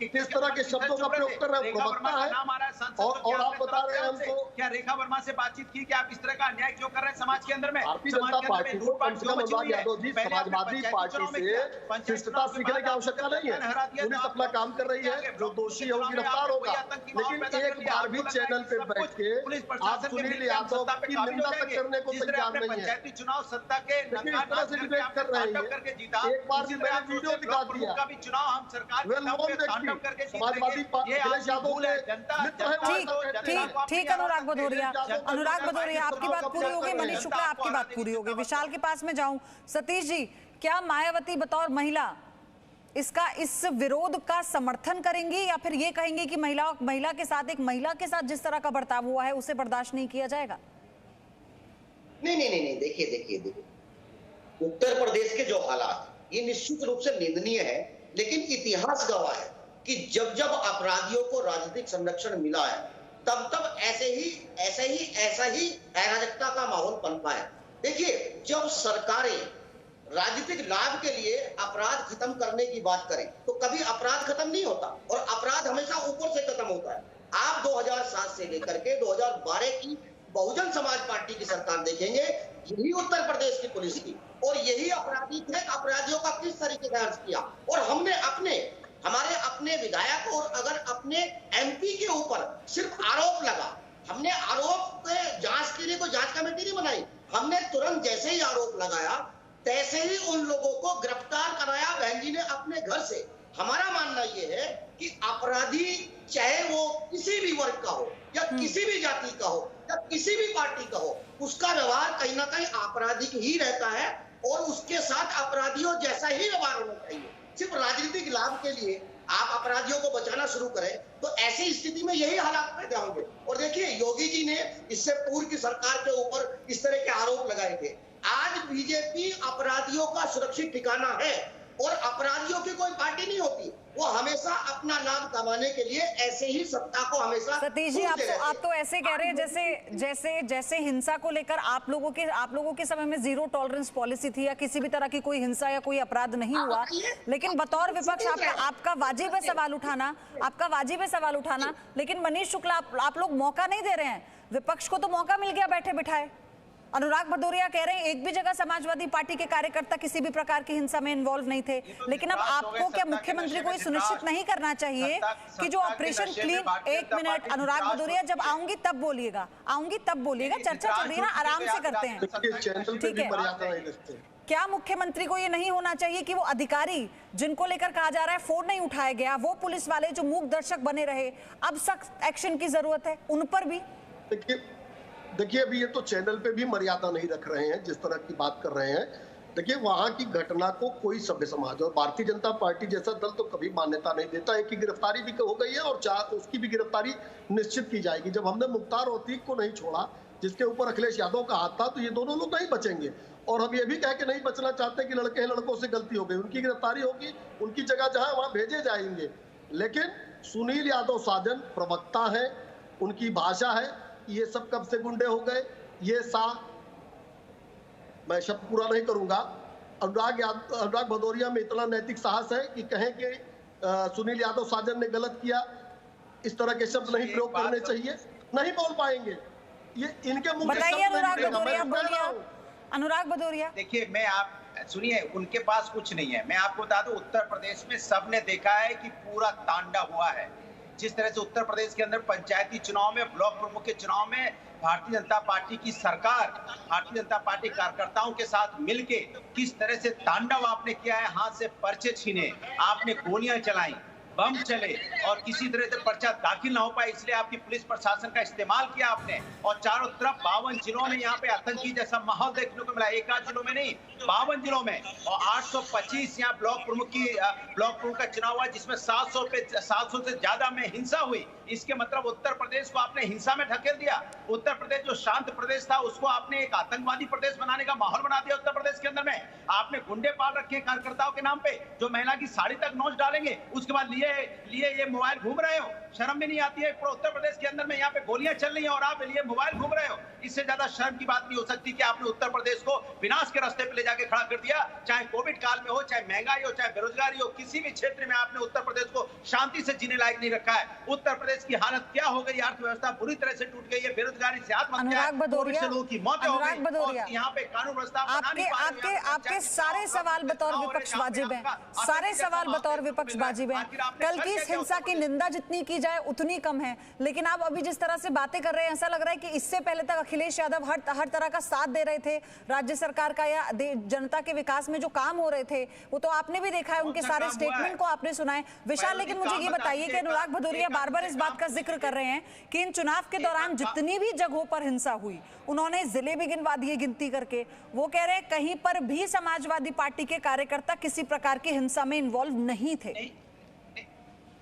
[SPEAKER 11] किस तरह के शब्दों का प्रयोग कर रहे हैं। प्रवक्ता है और आप बता रहे हैं हमको
[SPEAKER 8] क्या रेखा वर्मा से बातचीत की कि आप इस तरह का अन्याय क्यों कर रहे हैं समाज के अंदर में?
[SPEAKER 11] भारतीय जनता पार्टी को कम से कम अनुराग यादव जी, समाजवादी पार्टी से शिष्टता सीखने की आवश्यकता नहीं है। पुलिस अपना काम कर रही है, जो दोषी है वो गिरफ्तार होगा। लेकिन एक बार भी चैनल पे बैठ के आप सुनील यादव की निंदा तक करने को तैयार नहीं है।
[SPEAKER 8] पंचायती चुनाव सत्ता के
[SPEAKER 11] इस तरह से डिबेट कर रहे हैं। एक बार भी मैंने वीडियो दिखा दिया
[SPEAKER 8] का भी चुनाव हम सरकार
[SPEAKER 11] समाजवादी अखिलेश यादव
[SPEAKER 1] ठीक। अनुराग भदौरिया, आपकी बात पूरी हो गई। मनीष शुक्ला, आपकी बात पूरी हो गई। विशाल के पास में जाऊं। सतीश जी, क्या मायावती बतौर महिला इस विरोध का समर्थन करेंगी या फिर ये कहेंगे कि महिला के साथ जिस तरह का बर्ताव हुआ है उसे बर्दाश्त नहीं किया जाएगा?
[SPEAKER 10] नहीं, देखिए उत्तर प्रदेश के जो हालात, ये निश्चित रूप से निंदनीय है, लेकिन इतिहास गवाह है कि जब जब अपराधियों को राजनीतिक संरक्षण मिला है तब तब ऐसा ही अराजकता का माहौल पनपा है। देखिए, जब सरकारें राजनीतिक लाभ के लिए अपराध खत्म करने की बात करें तो कभी अपराध खत्म नहीं होता और अपराध हमेशा ऊपर से खत्म होता है। आप 2007 से लेकर के 2012 की बहुजन समाज पार्टी की सरकार देखेंगे, यही उत्तर प्रदेश की पुलिस की, और यही अपराधी थे, अपराधियों का किस तरीके से अर्ज किया। और हमने हमारे अपने विधायक और अगर अपने एमपी के ऊपर सिर्फ आरोप लगा, हमने आरोप के जांच के लिए कोई जांच कमेटी नहीं बनाई, हमने तुरंत जैसे ही आरोप लगाया तैसे ही उन लोगों को गिरफ्तार कराया बहन जी ने अपने घर से। हमारा मानना यह है कि अपराधी चाहे वो किसी भी वर्ग का हो या किसी भी जाति का हो या किसी भी पार्टी का हो, उसका व्यवहार कहीं ना कहीं आपराधिक ही रहता है और उसके साथ अपराधियों जैसा ही व्यवहार होना चाहिए। सिर्फ राजनीतिक लाभ के लिए आप अपराधियों को बचाना शुरू करें तो ऐसी स्थिति में यही हालात पैदा होंगे। और देखिए, योगी जी ने इससे पूर्व की सरकार के ऊपर इस तरह के आरोप लगाए थे। आज बीजेपी अपराधियों का सुरक्षित ठिकाना है और अपराधियों की कोई पार्टी नहीं होती, वो हमेशा अपना लाभ कमाने के लिए ऐसे ही सत्ता को हमेशा।
[SPEAKER 1] सतीश जी, आप तो ऐसे कह रहे हैं जैसे हिंसा को लेकर आप लोगों के समय में जीरो टॉलरेंस पॉलिसी थी या किसी भी तरह की कोई हिंसा या कोई अपराध नहीं हुआ, लेकिन बतौर विपक्ष आपका वाजिब है सवाल उठाना, लेकिन मनीष शुक्ला आप लोग मौका नहीं दे रहे हैं। विपक्ष को तो मौका मिल गया बैठे बिठाए। अनुराग भदौरिया कह रहे हैं एक भी जगह समाजवादी पार्टी के कार्यकर्ता किसी भी प्रकार की हिंसा में इन्वॉल्व नहीं थे, लेकिन अब आपको क्या मुख्यमंत्री को सुनिश्चित नहीं करना चाहिए कि जो ऑपरेशन क्लीन, एक मिनट अनुराग भदौरिया, जब आऊंगी तब बोलिएगा, चर्चा चल रही है ना, आराम से करते हैं, ठीक है। क्या मुख्यमंत्री को ये नहीं होना चाहिए कि वो अधिकारी जिनको लेकर कहा जा रहा है फोन नहीं उठाया गया, वो पुलिस वाले जो मूक दर्शक बने रहे, अब सख्त एक्शन की जरूरत है उन पर भी?
[SPEAKER 11] देखिए, अभी ये तो चैनल पे भी मर्यादा नहीं रख रहे हैं जिस तरह की बात कर रहे हैं। देखिए, वहां की घटना को कोई सभ्य समाज और भारतीय जनता पार्टी जैसा दल तो कभी मान्यता नहीं देता। एक की गिरफ्तारी भी हो गई है और उसकी भी गिरफ्तारी निश्चित की जाएगी। जब हमने मुख्तार औतीक को नहीं छोड़ा, जिसके ऊपर अखिलेश यादव का हाथ था, तो ये दोनों लोग नहीं बचेंगे। और हम ये भी कह के नहीं बचना चाहते कि लड़के हैं, लड़कों से गलती हो गई, उनकी गिरफ्तारी होगी, उनकी जगह जहां वहां भेजे जाएंगे। लेकिन सुनील यादव साजन प्रवक्ता है, उनकी भाषा है, ये सब कब से गुंडे हो गए, मैं शब्द पूरा नहीं करूंगा। अनुराग भदौरिया में इतना नैतिक साहस है कि कहें कि सुनील यादव साजन ने गलत किया, इस तरह के शब्द नहीं प्रयोग करने चाहिए, नहीं बोल पाएंगे। ये इनके मुंह
[SPEAKER 1] बताइए अनुराग भदौरिया।
[SPEAKER 8] देखिए, सुनिए, उनके पास कुछ नहीं है। मैं आपको बता दूं, उत्तर प्रदेश में सबने देखा है कि पूरा तांडव हुआ है। जिस तरह से उत्तर प्रदेश के अंदर पंचायती चुनाव में, ब्लॉक प्रमुख के चुनाव में भारतीय जनता पार्टी की सरकार भारतीय जनता पार्टी कार्यकर्ताओं के साथ मिलके किस तरह से तांडव आपने किया है, हाथ से पर्चे छीने, आपने गोलियां चलाई, बम चले और किसी तरह से पर्चा दाखिल ना हो पाए, इसलिए आपकी पुलिस प्रशासन का इस्तेमाल किया आपने। और चारों तरफ 52 जिलों में यहाँ पे आतंकी जैसा माहौल देखने को मिला, एक आध जिलों में नहीं, 52 जिलों में। और 825 यहाँ ब्लॉक प्रमुख का चुनाव हुआ, जिसमें 700 से ज्यादा में हिंसा हुई। इसके मतलब उत्तर प्रदेश को आपने हिंसा में ढकेल दिया। उत्तर प्रदेश जो शांत प्रदेश था, उसको आपने एक आतंकवादी प्रदेश बनाने का माहौल बना दिया। उत्तर प्रदेश के अंदर में आपने गुंडे पाल रखे कार्यकर्ताओं के नाम पे, जो महिला की साड़ी तक नोच डालेंगे, उसके बाद लिए ये मोबाइल घूम रहे हो। शर्म भी नहीं आती है? पूरा उत्तर प्रदेश के अंदर में यहाँ पे गोलियां चल रही हैं और आप लिए मोबाइल घूम रहे हो। इससे ज्यादा शर्म की बात नहीं हो सकती कि आपने उत्तर प्रदेश को विनाश के रास्ते पे ले जाके खड़ा कर दिया। चाहे कोविड काल में हो, चाहे महंगाई हो, चाहे बेरोजगारी हो, किसी भी क्षेत्र में आपने उत्तर प्रदेश को शांति से जीने लायक नहीं रखा है। उत्तर प्रदेश की हालत क्या हो गई? अर्थव्यवस्था बुरी तरह से टूट गई है, बेरोजगारी से आत्महत्या, लोगों की मौतें हो गई और यहाँ पे कानून व्यवस्था
[SPEAKER 1] आपके सारे सवाल बतौर विपक्ष वाजिब हैं, सारे सवाल बतौर विपक्ष वाजिब हैं। कल की इस हिंसा की निंदा जितनी की जाए उतनी कम है, लेकिन आप अभी जिस तरह से बातें कर रहे हैं, ऐसा लग रहा है कि इससे पहले तक अखिलेश यादव हर तरह का साथ दे रहे थे राज्य सरकार का या जनता के विकास में जो काम हो रहे थे वो तो आपने भी देखा है, उनके सारे स्टेटमेंट को आपने सुना है। विशाल, लेकिन मुझे ये बताइए कि अनुराग भदौरिया बार बार इस बात का जिक्र कर रहे हैं कि इन चुनाव के दौरान जितनी भी जगहों पर हिंसा हुई, उन्होंने जिले भी गिनवा दिए गिनती करके। वो कह रहे हैं कहीं पर भी समाजवादी पार्टी के कार्यकर्ता किसी प्रकार की हिंसा में इन्वॉल्व नहीं थे।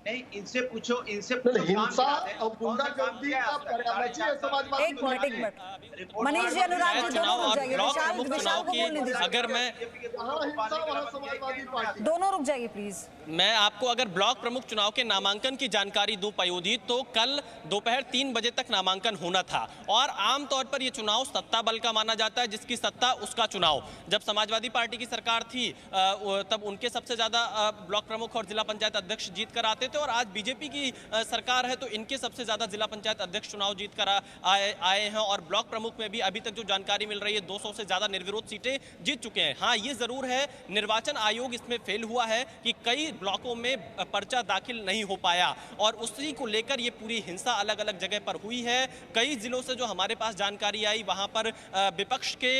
[SPEAKER 8] नहीं, इनसे पूछो
[SPEAKER 11] हिंसा
[SPEAKER 8] काम
[SPEAKER 11] और गुंडागर्दी का पर्यावरण है समाजवादी
[SPEAKER 1] एक मिनट मनीष जी, अनुराग जी दोनों रुक जाइए, विशाल को बोलने दीजिए।
[SPEAKER 12] अगर मैं
[SPEAKER 1] दोनों रुक जाइए प्लीज।
[SPEAKER 12] मैं आपको अगर ब्लॉक प्रमुख चुनाव के नामांकन की जानकारी दूं पयोधी, तो कल दोपहर 3 बजे तक नामांकन होना था और आमतौर पर यह चुनाव सत्ता बल का माना जाता है, जिसकी सत्ता उसका चुनाव। जब समाजवादी पार्टी की सरकार थी तब उनके सबसे ज्यादा ब्लॉक प्रमुख और जिला पंचायत अध्यक्ष जीत कर आते थे और आज बीजेपी की सरकार है तो इनके सबसे ज्यादा जिला पंचायत अध्यक्ष चुनाव जीत कर आए हैं और ब्लॉक प्रमुख में भी अभी तक जो जानकारी मिल रही है 200 से ज्यादा निर्विरोध सीटें जीत चुके हैं। हाँ, ये जरूर है निर्वाचन आयोग इसमें फेल हुआ है कि कई ब्लॉकों में पर्चा दाखिल नहीं हो पाया और उसी को लेकर ये पूरी हिंसा अलग अलग जगह पर हुई है। कई जिलों से जो हमारे पास जानकारी आई वहां पर विपक्ष के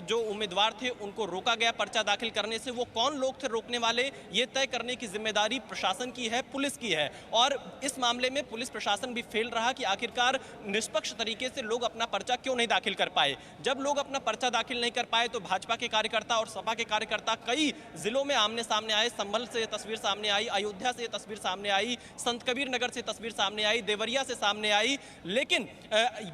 [SPEAKER 12] जो उम्मीदवार थे उनको रोका गया पर्चा दाखिल करने से। वो कौन लोग थे रोकने वाले, ये तय करने की जिम्मेदारी प्रशासन की है, पुलिस की है और इस मामले में पुलिस प्रशासन भी फेल रहा कि आखिरकार निष्पक्ष तरीके से लोग अपना पर्चा क्यों नहीं दाखिल कर पाए। जब लोग अपना पर्चा दाखिल नहीं कर पाए तो भाजपा के कार्यकर्ता और सपा के कार्यकर्ता कई जिलों में आमने सामने आए। संभल से तस्वीर सामने आई, अयोध्या से तस्वीर सामने आई, संत कबीर नगर से तस्वीर सामने आई, देवरिया से सामने आई। लेकिन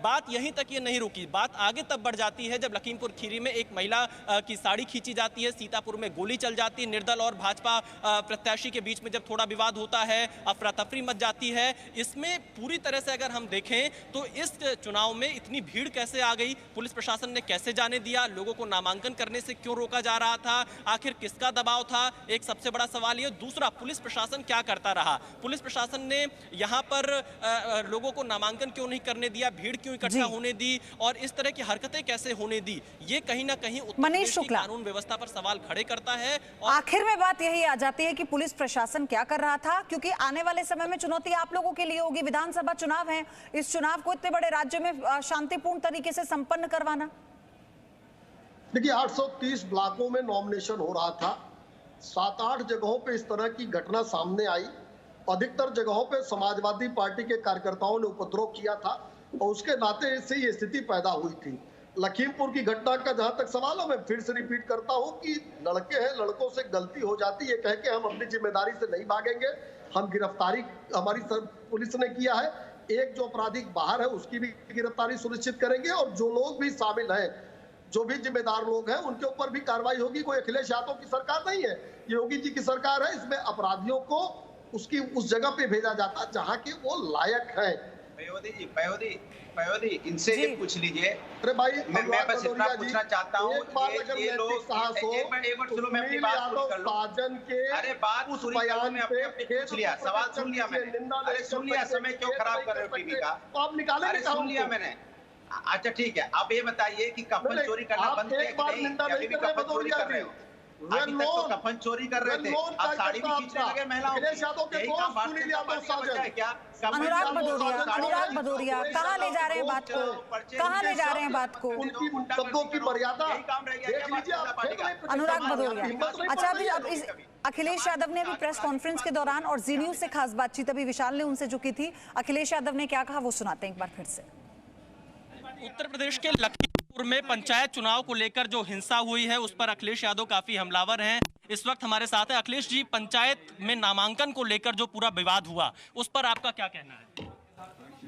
[SPEAKER 12] बात यहीं तक ये नहीं रुकी, बात आगे तब बढ़ जाती है जब लखीमपुर खीरी में एक महिला की साड़ी खींची जाती है, सीतापुर में गोली चल जाती है, निर्दल और भाजपा प्रत्याशी के बीच में जब थोड़ा विवाद होता है, अफरा तफरी मच जाती है। इसमें पूरी तरह से अगर हम देखें तो इस चुनाव में इतनी भीड़ कैसे आ गई, पुलिस प्रशासन ने कैसे जाने दिया, लोगों को नामांकन करने से क्यों रोका जा रहा था, आखिर किसका दबाव था, एक सबसे बड़ा सवाल ये। दूसरा, पुलिस प्रशासन क्या करता रहा, पुलिस प्रशासन ने यहाँ पर लोगों को नामांकन क्यों नहीं करने दिया, भीड़ क्यों इकट्ठा होने दी और इस तरह की हरकतें कैसे होने दी, ये कहीं ना कहीं
[SPEAKER 1] मनीष शुक्ला
[SPEAKER 12] कानून व्यवस्था पर सवाल खड़े करता है।
[SPEAKER 1] आखिर में बात यही आ जाती है कि पुलिस प्रशासन क्या कर रहा था, क्योंकि आने वाले समय में चुनौती आप लोगों के लिए होगी। विधानसभा चुनाव है, इस चुनाव को इतने बड़े राज्य में शांतिपूर्ण तरीके से संपन्न करवाना।
[SPEAKER 11] देखिए 830 ब्लॉकों में नॉमिनेशन हो रहा था, 7-8 जगहों पे इस तरह की घटना सामने आई। अधिकतर जगहों पे समाजवादी पार्टी के कार्यकर्ताओं ने उपद्रव किया था और उसके नाते से ये स्थिति पैदा हुई थी। लखीमपुर की घटना का जहां तक सवाल है, मैं फिर से रिपीट करता हूं कि लड़के हैं, लड़कों से गलती हो जाती है, कह के हम अपनी जिम्मेदारी से नहीं भागेंगे। हम गिरफ्तारी हमारी पुलिस ने किया है, एक जो अपराधी बाहर है उसकी भी गिरफ्तारी सुनिश्चित करेंगे और जो लोग भी शामिल हैं, जो भी जिम्मेदार लोग हैं, उनके ऊपर भी कार्रवाई होगी। कोई अखिलेश यादव की सरकार नहीं है, योगी जी की सरकार है। इसमें अपराधियों को उसकी उस जगह पे भेजा जाता जहां के वो लायक है।
[SPEAKER 8] पयोधी इनसे ये पूछ लीजिए।
[SPEAKER 11] अरे भाई,
[SPEAKER 8] मैं बस इतना पूछना चाहता हूँ, ये लोग एक मिनट सुनो, मैं अपनी बात पूरी कर लूं। अरे बात
[SPEAKER 11] उस
[SPEAKER 8] पूरी करो, मैं
[SPEAKER 11] पे
[SPEAKER 8] पूछ लिया, सवाल सुन लिया मैंने। अरे सुन लिया, समय क्यों खराब कर रहे हो टीवी का?
[SPEAKER 11] आप निकालेंगे,
[SPEAKER 8] अरे सुन लिया मैंने। अच्छा ठीक है, अब ये बताइए कि कफन चोरी करना बंद किया कि नहीं? अभी भी कफन चोरी कर रहे हो? अभी तक तो कफन चोरी कर रहे थे, अब साड़ी भी खींचने लगे महिलाओं की। यही काम भारतीय जनता पार्टी का बचा है क्या?
[SPEAKER 1] अनुराग भदौरिया कहाँ ले जा रहे हैं बात को, कहाँ ले जा रहे हैं बात को?
[SPEAKER 11] उनकी शब्दों की मर्यादा देख लीजिए
[SPEAKER 1] अनुराग भदौरिया। अच्छा, अब इस अखिलेश यादव ने अभी प्रेस कॉन्फ्रेंस के दौरान और जी न्यूज से खास बातचीत अभी विशाल ने उनसे जो की थी, अखिलेश यादव ने क्या कहा वो सुनाते हैं एक बार फिर से।
[SPEAKER 12] उत्तर प्रदेश के लखीमपुर में पंचायत चुनाव को लेकर जो हिंसा हुई है उस पर अखिलेश यादव काफी हमलावर हैं। इस वक्त हमारे साथ है अखिलेश जी। पंचायत में नामांकन को लेकर जो पूरा विवाद हुआ उस पर आपका क्या कहना है?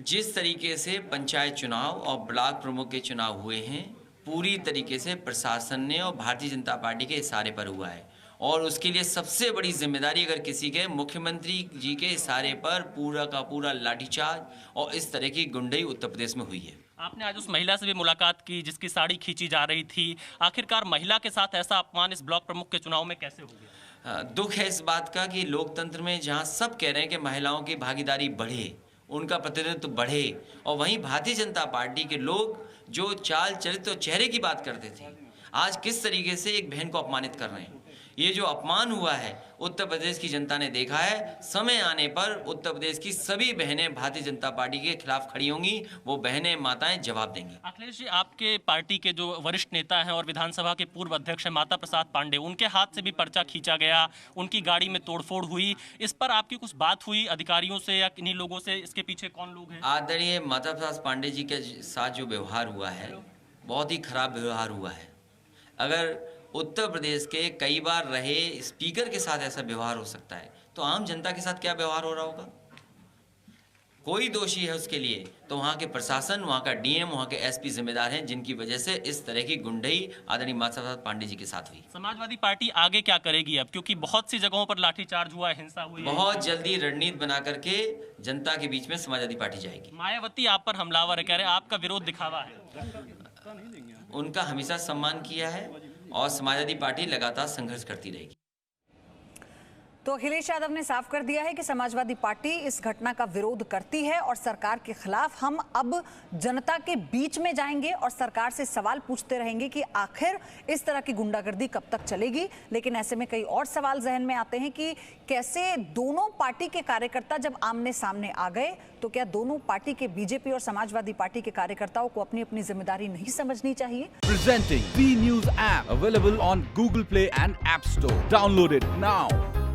[SPEAKER 5] जिस तरीके से पंचायत चुनाव और ब्लॉक प्रमुख के चुनाव हुए हैं, पूरी तरीके से प्रशासन ने और भारतीय जनता पार्टी के इशारे पर हुआ है और उसके लिए सबसे बड़ी जिम्मेदारी अगर किसी के, मुख्यमंत्री जी के इशारे पर पूरा का पूरा लाठीचार्ज और इस तरह की गुंडई उत्तर प्रदेश में हुई है।
[SPEAKER 12] आपने आज उस महिला से भी मुलाकात की जिसकी साड़ी खींची जा रही थी, आखिरकार महिला के साथ ऐसा अपमान इस ब्लॉक प्रमुख के चुनाव में कैसे हो गया?
[SPEAKER 5] दुख है इस बात का कि लोकतंत्र में जहां सब कह रहे हैं कि महिलाओं की भागीदारी बढ़े, उनका प्रतिनिधित्व बढ़े, और वहीं भारतीय जनता पार्टी के लोग जो चाल चरित्र और चेहरे की बात करते थे, आज किस तरीके से एक बहन को अपमानित कर रहे हैं। ये जो अपमान हुआ है उत्तर प्रदेश की जनता ने देखा है। समय आने पर उत्तर प्रदेश की सभी बहनें भारतीय जनता पार्टी के खिलाफ खड़ी होंगी, वो बहनें माताएं जवाब देंगी।
[SPEAKER 12] अखिलेश जी, आपके पार्टी के जो वरिष्ठ नेता हैं और विधानसभा के पूर्व अध्यक्ष हैं माता प्रसाद पांडे, उनके हाथ से भी पर्चा खींचा गया, उनकी गाड़ी में तोड़फोड़ हुई, इस पर आपकी कुछ बात हुई अधिकारियों से या किन्हीं लोगों से? इसके पीछे कौन लोग हैं?
[SPEAKER 5] आदरणीय माता प्रसाद पांडे जी के साथ जो व्यवहार हुआ है, बहुत ही खराब व्यवहार हुआ है। अगर उत्तर प्रदेश के कई बार रहे स्पीकर के साथ ऐसा व्यवहार हो सकता है, तो आम जनता के साथ क्या व्यवहार हो रहा होगा? कोई दोषी है उसके लिए तो वहाँ के प्रशासन, वहाँ का डीएम, वहाँ के एसपी जिम्मेदार हैं, जिनकी वजह से इस तरह की गुंडई आदरणीय माता प्रसाद पांडे जी के साथ हुई।
[SPEAKER 12] समाजवादी पार्टी आगे क्या करेगी अब, क्योंकि बहुत सी जगहों पर लाठीचार्ज हुआ, हिंसा हुई?
[SPEAKER 5] बहुत जल्दी रणनीति बना करके जनता के बीच में समाजवादी पार्टी जाएगी।
[SPEAKER 12] मायावती आप पर हमलावर है, कह रहे हैं आपका विरोध दिखावा है।
[SPEAKER 5] उनका हमेशा सम्मान किया है और समाजवादी पार्टी लगातार संघर्ष करती रहेगी।
[SPEAKER 1] तो अखिलेश यादव ने साफ कर दिया है कि समाजवादी पार्टी इस घटना का विरोध करती है और सरकार के खिलाफ हम अब जनता के बीच में जाएंगे और सरकार से सवाल पूछते रहेंगे कि आखिर इस तरह की गुंडागर्दी कब तक चलेगी। लेकिन ऐसे में कई और सवाल जहन में आते हैं कि कैसे दोनों पार्टी के कार्यकर्ता जब आमने सामने आ गए तो क्या दोनों पार्टी के बीजेपी और समाजवादी पार्टी के कार्यकर्ताओं को अपनी अपनी जिम्मेदारी नहीं समझनी चाहिए?
[SPEAKER 15] Presenting V News app available on Google Play and App Store. Download it now.